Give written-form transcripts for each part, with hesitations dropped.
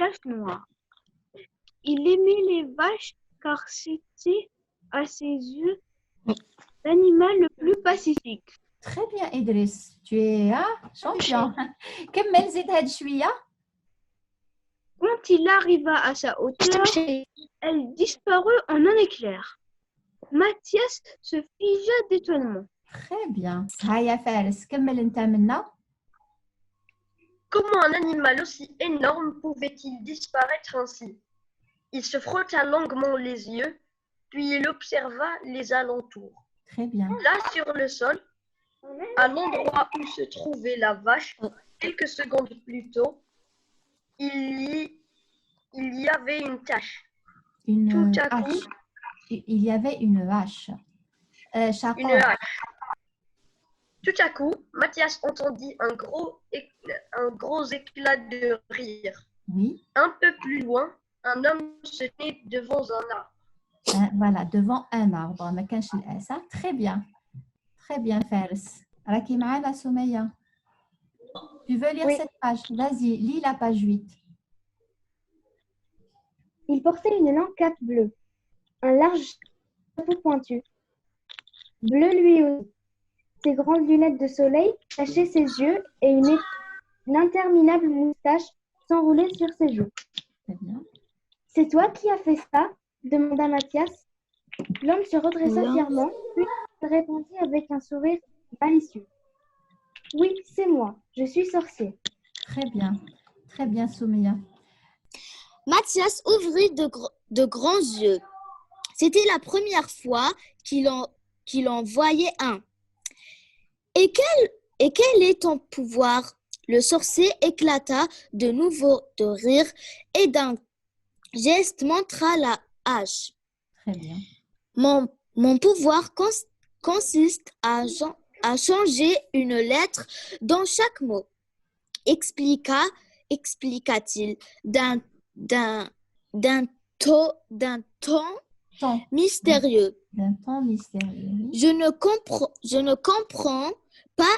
taches noires. Il aimait les vaches car c'était, à ses yeux, l'animal le plus pacifique. Très bien, Idriss. Tu es champion. كمل زيد هاد شوية. Quand il arriva à sa hauteur, elle disparut en un éclair. Mathias se figea d'étonnement. Très bien. هيا فارس كمل أنت منا. Comment un animal aussi énorme pouvait-il disparaître ainsi? Il se frotta longuement les yeux, puis il observa les alentours. Très bien. Là, sur le sol, à l'endroit où se trouvait la vache, quelques secondes plus tôt, il y avait une tache. Une Tout à hache. coup, Il y avait une hache. une Chacun. hache. Tout à coup, Mathias entendit un gros éclat de rire. Oui. Un peu plus loin, un homme se tenait devant un arbre. Voilà, devant un arbre. ما كانش الأسى. Très bien. Très bien, Faris. راكي معانا سمية. Tu veux lire Oui. cette page? Vas-y, lis la page 8. Il portait une longue cape bleue, un large chapeau pointu, bleu lui aussi. Ses grandes lunettes de soleil cachaient ses yeux et une interminable moustache s'enroulait sur ses joues. Très bien. C'est toi qui as fait ça? Demanda Mathias. L'homme se redressa fièrement, puis il répondit avec un sourire malicieux. Oui, c'est moi, je suis sorcier. Très bien, Soumia. Mathias ouvrit de grands yeux. C'était la première fois qu'il en voyait un. Et quel est ton pouvoir? Le sorcier éclata de nouveau de rire et d'un geste montra la hache. Très bien. Mon pouvoir consiste à changer une lettre dans chaque mot, expliqua-t-il d'un ton mystérieux. D'un ton mystérieux. Oui. Je ne comprends pas,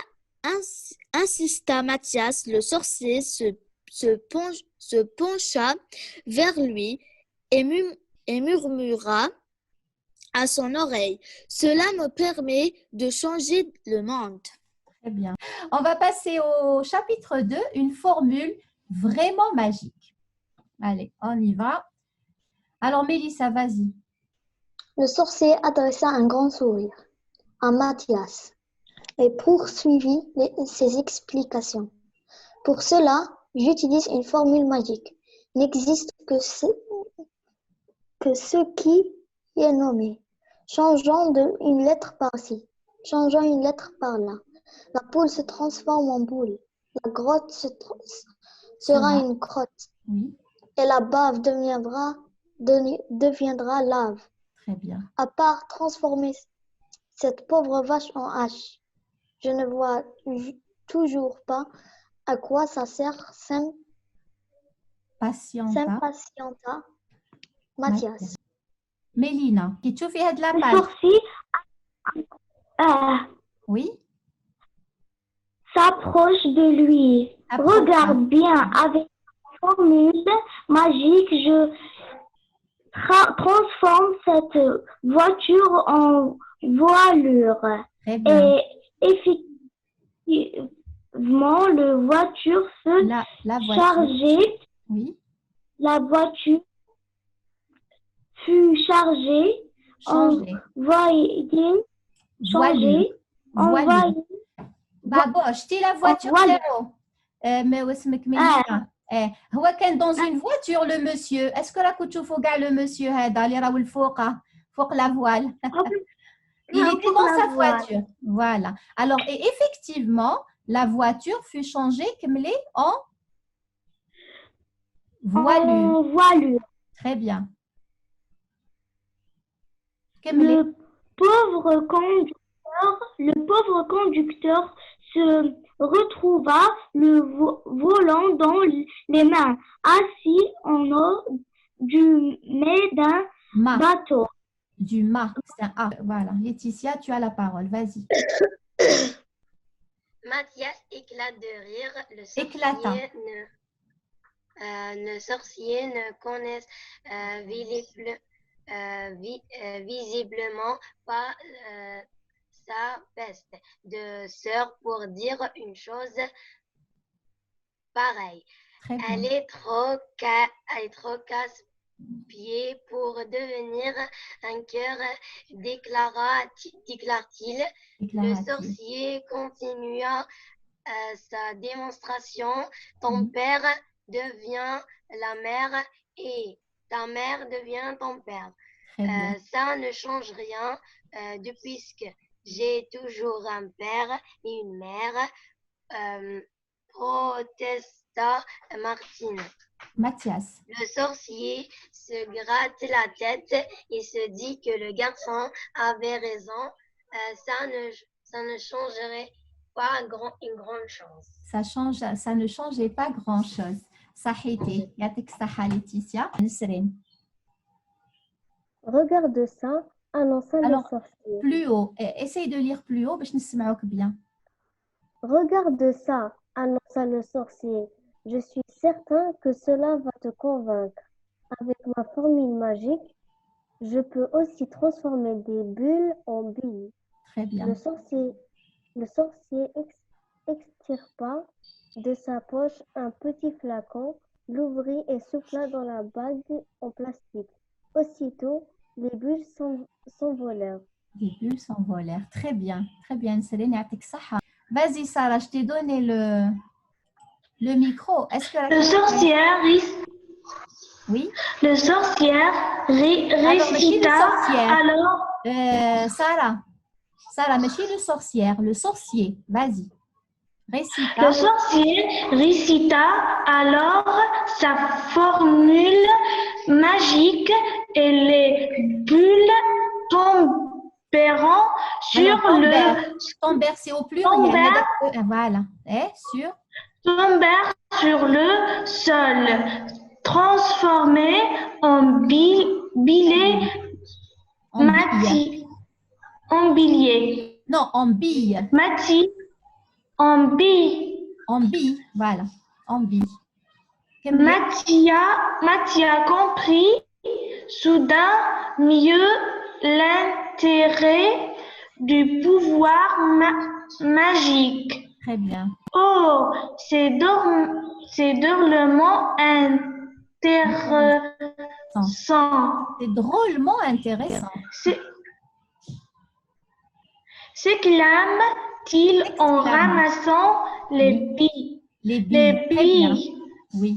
insista Mathias. Le sorcier se pencha vers lui et murmura à son oreille. Cela me permet de changer le monde. Très bien. On va passer au chapitre 2, une formule vraiment magique. Allez, on y va. Alors, Mélissa, vas-y. Le sorcier adressa un grand sourire à Mathias et poursuivit ses explications. Pour cela, j'utilise une formule magique. Il n'existe que ce qui est nommé. Changeons une lettre par-ci, changeons une lettre par-là. La poule se transforme en boule. La grotte sera une grotte. Oui. Et la bave deviendra lave. Très bien. À part transformer cette pauvre vache en hache, je ne vois toujours pas à quoi ça sert Patienta. Mathias. Mélina, qui tu fais de la Le page? sorcier Oui. s'approche de lui. Regarde bien, avec la formule magique, je transforme cette voiture en voilure. Très bien. Et effectivement, la voiture se La voiture. chargeait. Oui. La voiture fut chargée en voilier. بابا شتي لا فواتور تاعو ما واسمك ميلينا هو كان dans une voiture le monsieur اسكو راكو تشوفوا كاع le monsieur هذا اللي راهو الفوقه فوق la voile il était dans sa voiture voilà alors et effectivement la voiture fut changée كملي en voilure très bien Le pauvre conducteur se retrouva le volant dans les mains, assis en haut du mât d'un bateau. Du mât, c'est un A. Voilà. Laetitia, tu as la parole. Vas-y. Mathias éclata de rire. Le Éclata. sorcier les sorciers ne connaissent visiblement pas sa peste de sœur pour dire une chose pareille. Très bien. Elle est trop casse-pied pour devenir un cœur, déclara-t-il. Le Déclara-t-il. sorcier continua sa démonstration. Ton père devient la mère et ta mère devient ton père. Très bien. Ça ne change rien puisque j'ai toujours un père et une mère, protesta Martine. Mathias. Le sorcier se gratte la tête et se dit que le garçon avait raison. Ça ne changerait pas une grande chose. Ça ne changeait pas grand-chose. صحيتي يعطيك الصحة ليتيسيا. نسرين. Regarde ça, annonça le Alors, sorcier. Plus haut. Essaye de lire plus haut باش نسمعوك bien. Regarde ça, annonça le sorcier. Je suis certain que cela va te convaincre. Avec ma formule magique, je peux aussi transformer des bulles en billes. Très bien. Le sorcier extirpa de sa poche un petit flacon, l'ouvrit et souffla dans la bague en plastique. Aussitôt, les bulles s'envolèrent. Les bulles s'envolèrent. Très bien. Très bien, Céline. يعطيك الصحة. Vas-y, Sarah, je t'ai donné le micro. Est-ce que Le sorcier Oui. Le sorcière récita alors. Sarah, mais chez le sorcière, le sorcier. Vas-y. Récita. Le sorcier récita alors sa formule magique et les bulles tombèrent sur Tombèrent, c'est au pluriel. Voilà. Et tombèrent sur le sol, transformés en billets en billets. Non, en billes. En billes. En billes, voilà. En billes. Mathia comprit soudain mieux l'intérêt du pouvoir magique. Très bien. Oh, c'est drôlement intéressant. C'est drôlement intéressant. S'exclame-t-il en ramassant les billes. Les billes. Oui.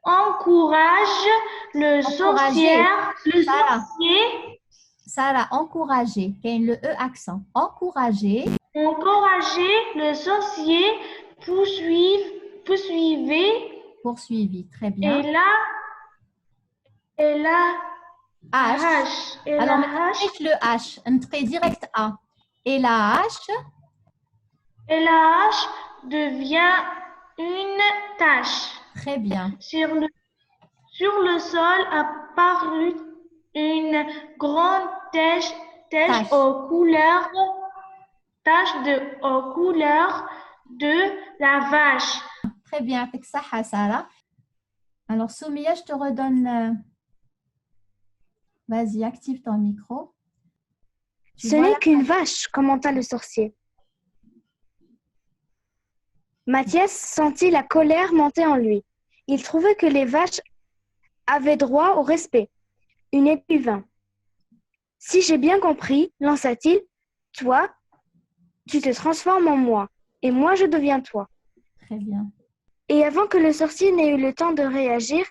Encourage le sorcier. Sarah, encourager. Il y a le E accent. Encourager. Encourager le sorcier Poursuivi. Très bien. Et la H. Alors, avec le H, un trait direct A. Et la H. Et la H devient une tache. Très bien. Sur le sol apparut une grande tache aux couleurs de la vache. Très bien, avec ça, Sarah. Alors, Soumia, je te redonne. Vas-y, active ton micro. Ce n'est qu'une vache, commenta le sorcier. Mathias sentit la colère monter en lui. Il trouvait que les vaches avaient droit au respect. Une épée vint. Si j'ai bien compris, lança-t-il, toi, tu te transformes en moi, et moi je deviens toi. Très bien. Et avant que le sorcier n'ait eu le temps de réagir,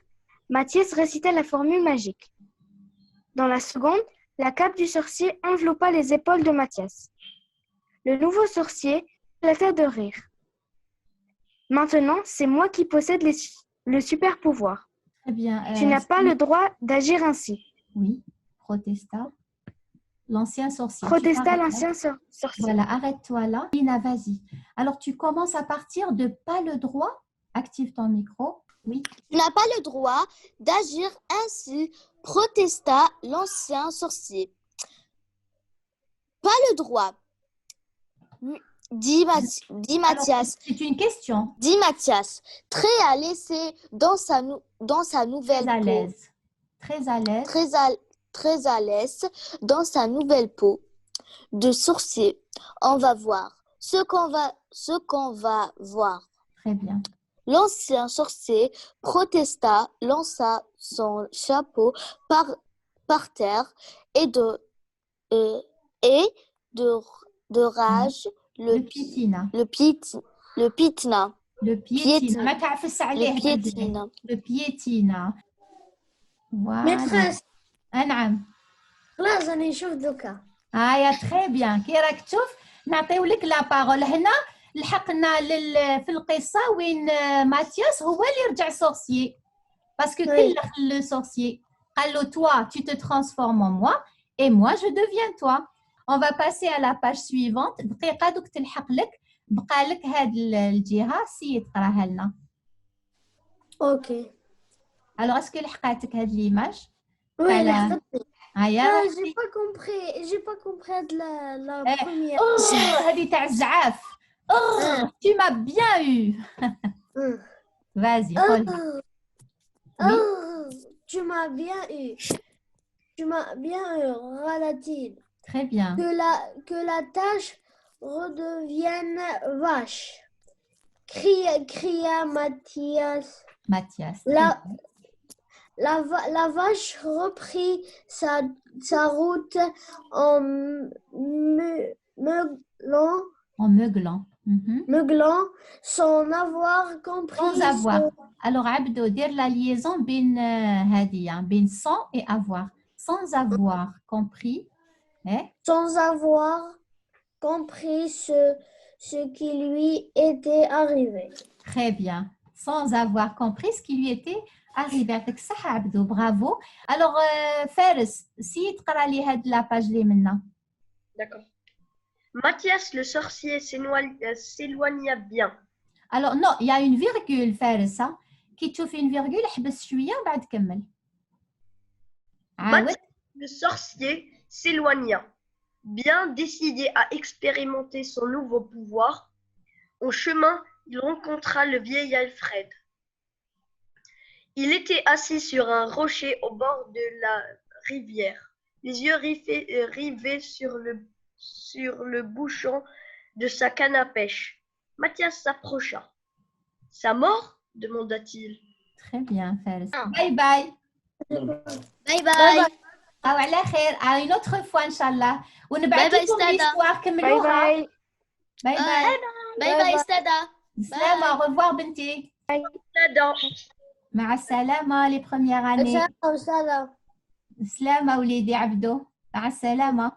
Mathias récita la formule magique. Dans la seconde, la cape du sorcier enveloppa les épaules de Mathias. Le nouveau sorcier éclata de rire. Maintenant, c'est moi qui possède le super pouvoir. Très bien. Tu n'as pas le droit d'agir ainsi. Oui, protesta. L'ancien sorcier. Protesta l'ancien sorcier. Voilà, arrête-toi là. Lina, vas-y. Alors, tu commences à partir de pas le droit. Active ton micro. Oui. Tu n'as pas le droit d'agir ainsi, protesta l'ancien sorcier. Pas le droit. dit Mathias. C'est une question. Dit Mathias, très à l'aise dans sa nouvelle Très à peau. l'aise. Très à l'aise. Très à l'aise dans sa nouvelle peau de sorcier. On va voir ce qu'on va voir. Très bien. L'ancien sorcier protesta, lança son chapeau par terre et de rage le piétina. le piétina. Le piétina. ما تعفس عليه Le piétina. le piétina. Voilà. ميتريس نعم. خلاص راني نشوف دوكا. يا تري بيان. كي راك تشوف نعطيو لك لا بارول. هنا لحقنا في القصه وين ماتياس هو اللي رجع سورسيي باسكو كلخ لو سورسيي قال له toi tu te transformes en moi et moi je deviens toi. On va passer à la page suivante. دقيقه دوك تلحق لك بقى لك هاد الجهه سي تقراها لنا. اوكي. alors est-ce que لحقاتك هاد ليماج؟ وي لحقتني. هيا j'ai pas compris la première. هذه تاع الزعاف. Tu m'as bien eu. Vas-y, Paul. Tu m'as bien eu. Tu m'as bien eu, râla-t-il. Très bien. Que la tâche redevienne vache. Cria Mathias. La vache reprit sa route en meuglant sans avoir compris. Sans avoir. Alors, Abdo, dire la liaison bin sans et avoir. Sans avoir compris. Sans avoir compris ce qui lui était arrivé. Très bien. Sans avoir compris ce qui lui était arrivé. Avec ça, Abdo, bravo. Alors, Faris, si tu lis la page les maintenant. D'accord. Mathias le sorcier s'éloigna bien. Alors non, il y a une virgule Faris. كي تشوفي une virgule احبس شويه وبعد كمل. Mathias le sorcier s'éloigna, bien décidé à expérimenter son nouveau pouvoir. Au chemin, il rencontra le vieil Alfred. Il était assis sur un rocher au bord de la rivière, les yeux rivés sur le bouchon de sa canne à pêche. Mathias s'approcha. Sa mort? Demanda-t-il. Très bien, Faris. Bye bye. Bye bye. أو على خير. À une autre fois إن شاء الله. ونبعث لكم l'histoire كملوها. باي باي. باي باي استاذة. سلامة. au revoir بنتي. مع السلامة les premières années. سلام. سلامة وليدي عبدو. مع السلامة.